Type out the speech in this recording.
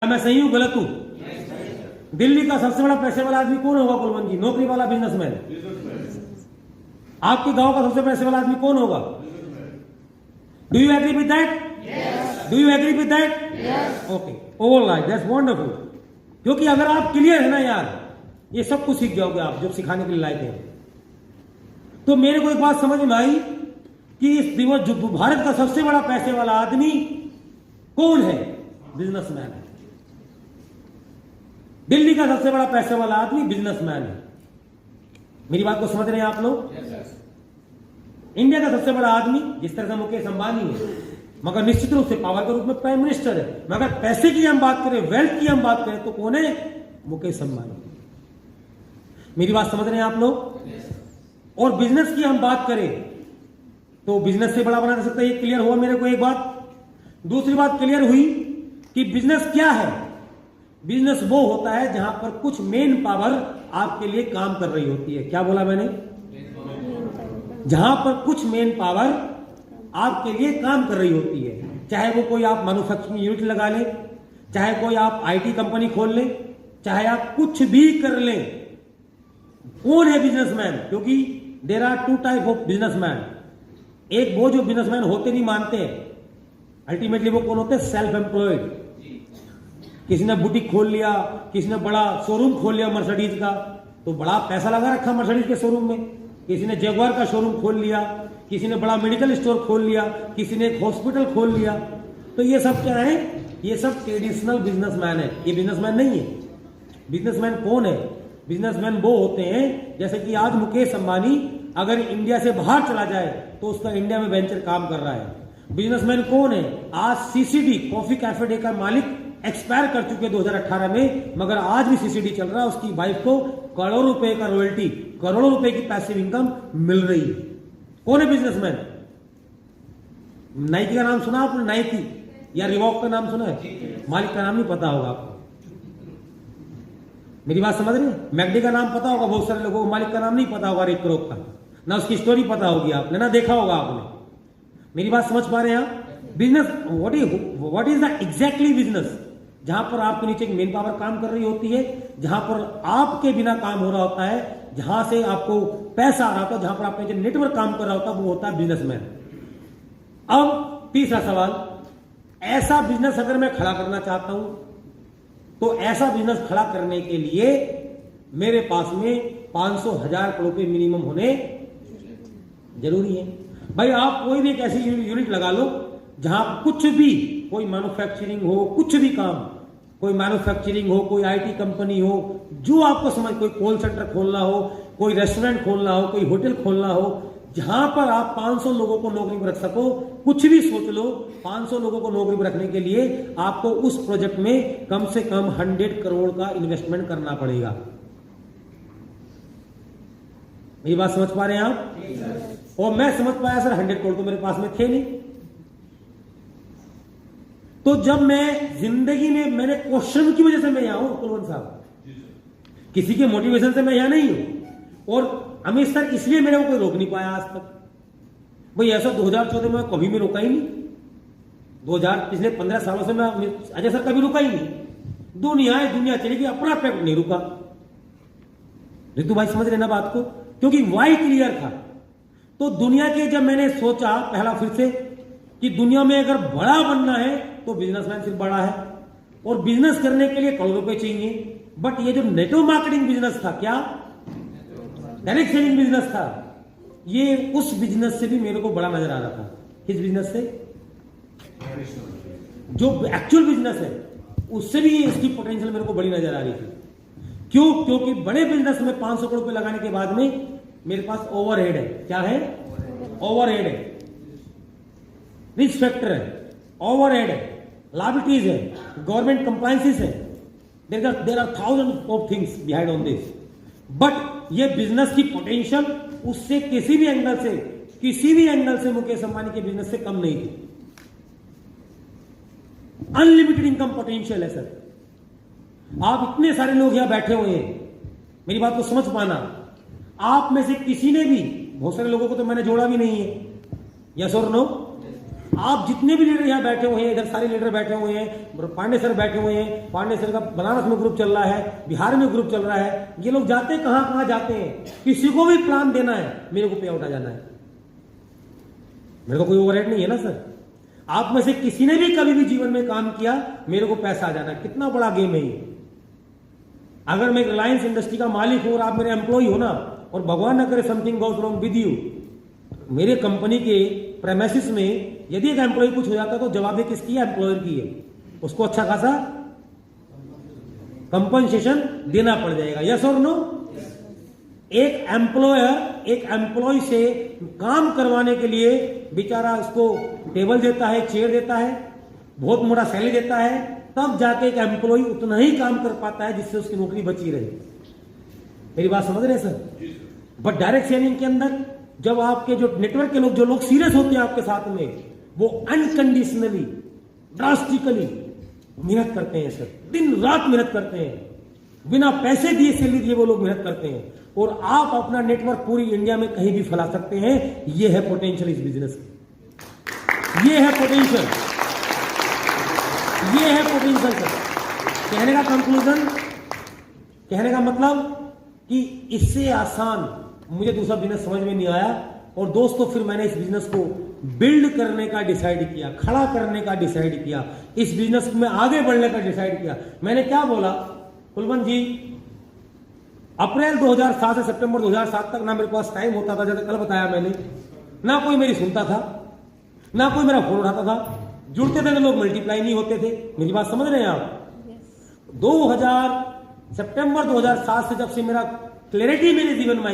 मैं सही हूं गलत हूं? दिल्ली का सबसे बड़ा पैसे वाला आदमी कौन होगा कुलवंत जी? नौकरी वाला बिजनेसमैन। आपके गांव का सबसे पैसे वाला आदमी कौन होगा? Do you agree with that? Do you agree with that? Okay, all right, that's wonderful. क्योंकि अगर आप क्लियर है ना यार, ये सब कुछ सीख जाओगे आप जब सिखाने के लिए लायक है। तो मेरे को एक बात समझ में आई कि इस दिवस जो भारत का सबसे बड़ा पैसे वाला आदमी कौन है? बिजनेसमैन है। दिल्ली का सबसे बड़ा पैसे वाला आदमी बिजनेसमैन है। मेरी बात को समझ रहे हैं आप लोग? इंडिया का सबसे बड़ा आदमी जिस तरह से मुकेश अंबानी है, मगर निश्चित रूप से पावर के रूप में प्राइम मिनिस्टर है। मगर पैसे की हम बात करें, वेल्थ की हम बात करें तो कौन है? मुकेश अंबानी। मेरी बात समझ रहे हैं आप लोग? और बिजनेस की हम बात करें तो बिजनेस से बड़ा बना सकता है। ये क्लियर हुआ मेरे को एक बात। दूसरी बात क्लियर हुई कि बिजनेस क्या है। बिजनेस वो होता है जहां पर कुछ मेन पावर आपके लिए काम कर रही होती है। क्या बोला मैंने? जहां पर कुछ मेन पावर आपके लिए काम कर रही होती है। चाहे वो कोई आप मैन्युफैक्चरिंग यूनिट लगा लें, चाहे कोई आप आईटी कंपनी खोल लें, चाहे आप कुछ भी कर लें। कौन है बिजनेसमैन? क्योंकि there are two type of businessman. एक वो जो बिजनेसमैन होते नहीं मानते, अल्टीमेटली वो कौन होते हैं? Self employed. किसी ने बुटीक खोल लिया, किसी ने बड़ा शोरूम खोल लिया मर्सिडीज का, तो बड़ा पैसा लगा रखा मर्सिडीज के शोरूम में। किसी ने जगुआर का शोरूम खोल लिया, किसी ने बड़ा मेडिकल स्टोर खोल लिया, किसी ने एक हॉस्पिटल खोल लिया। तो ये सब क्या है? ये सब ट्रेडिशनल बिजनेसमैन है। ये बिजनेसमैन नहीं है। बिजनेसमैन कौन है? बिजनेसमैन वो होते हैं जैसे कि आज मुकेश अंबानी अगर इंडिया से बाहर चला जाए तो उसका इंडिया में वेंचर काम कर रहा है। बिजनेसमैन कौन है? आज सीसीडी कॉफी कैफे डे का मालिक एक्सपायर कर चुके 2018 में, मगर आज भी सीसीडी चल रहा है। उसकी वाइफ को करोड़ों रुपए का रॉयल्टी, करोड़ों रुपए की पैसिव इनकम मिल रही है। कौन है बिजनेसमैन? नाइकी का नाम सुना आपने? नाइकी या रिवॉक का नाम सुना है? मालिक का नाम नहीं पता होगा आपको। मेरी बात समझ रहे हैं? मैकडी का नाम पता होगा बहुत सारे लोगों को, मालिक का नाम नहीं पता होगा। रिक क्रोक का ना उसकी स्टोरी पता होगी आपने, ना देखा होगा आपने। मेरी बात समझ पा रहे हैं आप? Business what is the exactly business? जहां पर आपके नीचे एक मेन पावर काम कर रही होती है, जहां पर आपके बिना काम हो रहा होता है, जहां से आपको पैसा आ रहा होता है, जहां पर आपके नीचे नेटवर्क काम कर रहा होता है, वो होता है बिजनेसमैन। अब तीसरा सवाल, ऐसा बिजनेस अगर मैं खड़ा करना चाहता हूं तो ऐसा बिजनेस खड़ा करने के लिए मेरे पास में 500,000 करोड़ रुपए मिनिमम होने जरूरी है। भाई आप कोई भी एक ऐसी यूनिट लगा लो जहां कुछ भी, कोई मैन्युफैक्चरिंग हो, कुछ भी काम, कोई मैन्युफैक्चरिंग हो, कोई आईटी कंपनी हो, जो आपको समझ, कोई कॉल सेंटर खोलना हो, कोई रेस्टोरेंट खोलना हो, कोई होटल खोलना हो, जहां पर आप 500 लोगों को नौकरी पर रख सको। कुछ भी सोच लो, 500 लोगों को नौकरी पर रखने के लिए आपको उस प्रोजेक्ट में कम से कम 100 करोड़ का इन्वेस्टमेंट करना पड़ेगा। मेरी बात समझ पा रहे हैं आप? और मैं समझ पाया सर, 100 करोड़ तो मेरे पास में थे नहीं। तो जब मैं जिंदगी में, मैंने क्वेश्चन की वजह से मैं यहां हूं कुलवंत साहब, किसी के मोटिवेशन से मैं यहां नहीं हूं। और अमित सर इसलिए मेरे को कोई रोक नहीं पाया आज तक। भाई ऐसा 2014 में कभी भी रुका ही नहीं। 2000 पिछले 15 सालों से मैं अजय सर कभी रुका ही नहीं। दुनिया चली गई, अपना पैक नहीं रुका। रितु भाई समझ रहे ना बात को? क्योंकि वाई क्लियर था। तो दुनिया के जब मैंने सोचा पहला फिर से कि दुनिया में अगर बड़ा बनना है तो बिजनेसमैन सिर्फ बड़ा है, और बिजनेस करने के लिए करोड़ रुपए चाहिए। बट ये जो नेटवर्क मार्केटिंग बिजनेस था, क्या डायरेक्ट सेलिंग बिजनेस था, ये उस बिजनेस से भी मेरे को बड़ा नजर आ रहा था। किस बिजनेस से? जो एक्चुअल बिजनेस है उससे भी इसकी पोटेंशियल मेरे को बड़ी नजर आ रही थी। क्यों? क्योंकि बड़े बिजनेस में 500 करोड़ रुपए लगाने के बाद में मेरे पास ओवरहेड है। क्या है? ओवरहेड है, रिस्क फैक्टर है, ओवरहेड है, लायबिलिटीज है, गवर्नमेंट कंप्लायंसेस है। There are thousand of things behind on this. But ये बिजनेस की पोटेंशियल उससे किसी भी एंगल से मुकेश अंबानी के बिजनेस से कम नहीं थी। अनलिमिटेड इनकम पोटेंशियल है सर। आप इतने सारे लोग यहां बैठे हुए हैं, मेरी बात को समझ पाना। आप में से किसी ने भी, बहुत सारे लोगों को तो मैंने जोड़ा भी नहीं है, यस और नो, आप जितने भी लीडर यहाँ बैठे हुए हैं, इधर सारे लीडर बैठे हुए हैं, पांडे सर बैठे हुए हैं, पांडे सर का बनारस में ग्रुप चल रहा है, बिहार में ग्रुप चल रहा है, ये लोग जाते कहां जाते हैं। किसी को भी प्लान देना है, मेरे को पे आउट आ जाना है, मेरे को कोई ओवरहेड नहीं है ना सर। आप में से किसी ने भी कभी भी जीवन में काम किया, मेरे को पैसा आ जाना है। कितना बड़ा गेम है ये। अगर मैं रिलायंस इंडस्ट्री का मालिक हूं और आप मेरे एम्प्लॉय हो ना, और भगवान न करे something goes wrong with you, मेरे कंपनी के प्रेमिसेस में यदि एक एम्प्लॉय कुछ हो जाता तो जवाब किसकी है? एम्प्लॉयर की है। उसको अच्छा खासा कंपनसेशन देना पड़ जाएगा। यस और नो? एक एम्प्लॉयर एक एम्प्लॉय से काम करवाने के लिए बेचारा उसको टेबल देता है, चेयर देता है, बहुत मोटा सैलरी देता है, तब जाके एक एम्प्लॉय उतना ही काम कर पाता है जिससे उसकी नौकरी बची रहे। मेरी बात समझ रहे हैं सर? बट डायरेक्ट सेलिंग के अंदर जब आपके जो नेटवर्क के लोग, जो लोग सीरियस होते हैं आपके साथ में, वो अनकंडीशनली ड्रास्टिकली मेहनत करते हैं सर, दिन रात मेहनत करते हैं, बिना पैसे दिए सैलरी दिए वो लोग मेहनत करते हैं, और आप अपना नेटवर्क पूरी इंडिया में कहीं भी फैला सकते हैं। ये है पोटेंशियल इस बिजनेस की, ये है पोटेंशियल, ये है पोटेंशियल सर। कहने का कंक्लूजन, कहने का मतलब कि इससे आसान मुझे दूसरा बिजनेस समझ में नहीं आया। और दोस्तों फिर मैंने इस बिजनेस को बिल्ड करने का डिसाइड किया, खड़ा करने का डिसाइड किया, इस बिजनेस में आगे बढ़ने का डिसाइड किया। मैंने क्या बोला कुलवंत जी, अप्रैल 2007 से सितंबर 2007 तक ना मेरे पास टाइम होता था, जैसे कल बताया मैंने, ना कोई मेरी सुनता था, ना कोई मेरा फोन उठाता था, जुड़ते थे तो लोग मल्टीप्लाई नहीं होते थे। मेरी बात समझ रहे हैं आप? 2000 सितंबर 2007 से जब से मेरा क्लैरिटी मेरे जीवन में